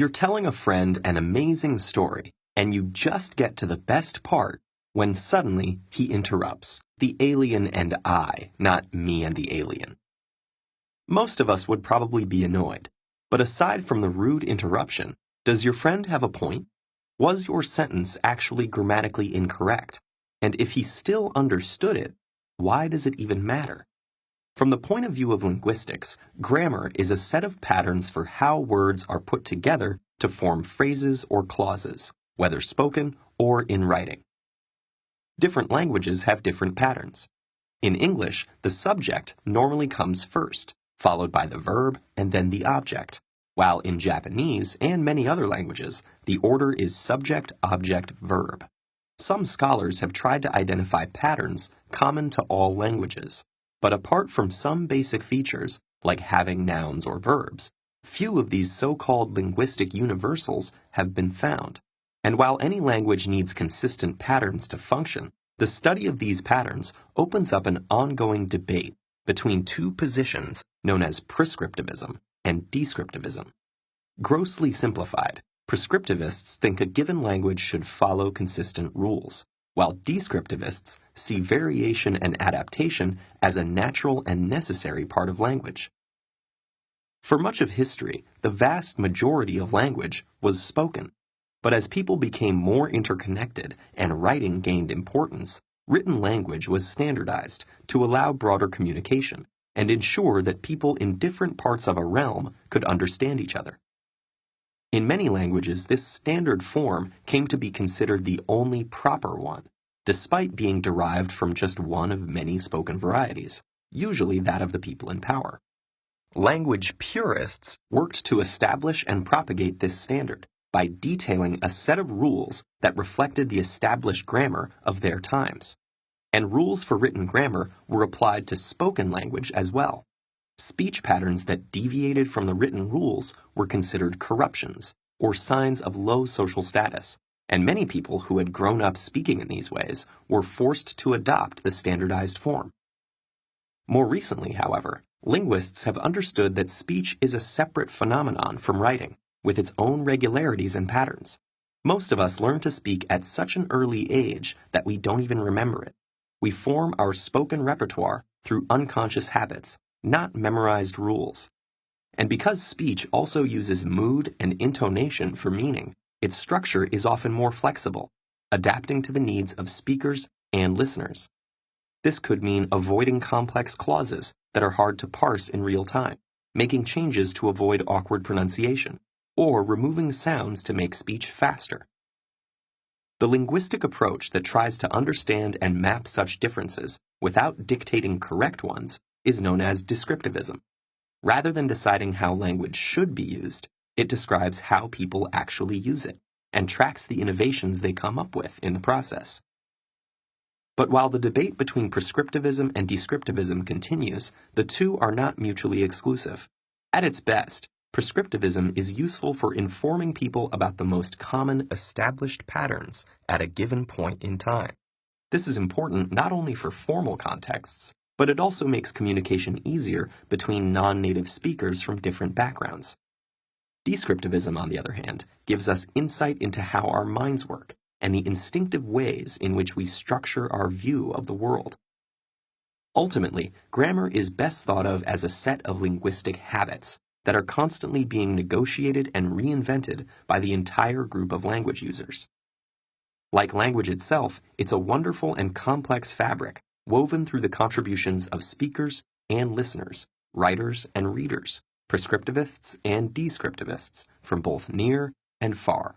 You're telling a friend an amazing story, and you just get to the best part when suddenly he interrupts. The alien and I, not me and the alien. Most of us would probably be annoyed, but aside from the rude interruption, does your friend have a point? Was your sentence actually grammatically incorrect? And if he still understood it, why does it even matter? From the point of view of linguistics, grammar is a set of patterns for how words are put together to form phrases or clauses, whether spoken or in writing. Different languages have different patterns. In English, the subject normally comes first, followed by the verb and then the object, while in Japanese and many other languages, the order is subject, object, verb. Some scholars have tried to identify patterns common to all languages, but apart from some basic features, like having nouns or verbs, few of these so-called linguistic universals have been found. And while any language needs consistent patterns to function, the study of these patterns opens up an ongoing debate between two positions known as prescriptivism and descriptivism. Grossly simplified, prescriptivists think a given language should follow consistent rules, while descriptivists see variation and adaptation as a natural and necessary part of language. For much of history, the vast majority of language was spoken. But as people became more interconnected and writing gained importance, written language was standardized to allow broader communication and ensure that people in different parts of a realm could understand each other. In many languages, this standard form came to be considered the only proper one, despite being derived from just one of many spoken varieties, usually that of the people in power. Language purists worked to establish and propagate this standard by detailing a set of rules that reflected the established grammar of their times. And rules for written grammar were applied to spoken language as well. Speech patterns that deviated from the written rules were considered corruptions, or signs of low social status, and many people who had grown up speaking in these ways were forced to adopt the standardized form. More recently, however, linguists have understood that speech is a separate phenomenon from writing, with its own regularities and patterns. Most of us learn to speak at such an early age that we don't even remember it. We form our spoken repertoire through unconscious habits, not memorized rules. And because speech also uses mood and intonation for meaning, its structure is often more flexible, adapting to the needs of speakers and listeners. This could mean avoiding complex clauses that are hard to parse in real time, making changes to avoid awkward pronunciation, or removing sounds to make speech faster. The linguistic approach that tries to understand and map such differences without dictating correct ones is known as descriptivism. Rather than deciding how language should be used, it describes how people actually use it and tracks the innovations they come up with in the process. But while the debate between prescriptivism and descriptivism continues, the two are not mutually exclusive. At its best, prescriptivism is useful for informing people about the most common established patterns at a given point in time. This is important not only for formal contexts, but it also makes communication easier between non-native speakers from different backgrounds. Descriptivism, on the other hand, gives us insight into how our minds work and the instinctive ways in which we structure our view of the world. Ultimately, grammar is best thought of as a set of linguistic habits that are constantly being negotiated and reinvented by the entire group of language users. Like language itself, it's a wonderful and complex fabric woven through the contributions of speakers and listeners, writers and readers, prescriptivists and descriptivists from both near and far.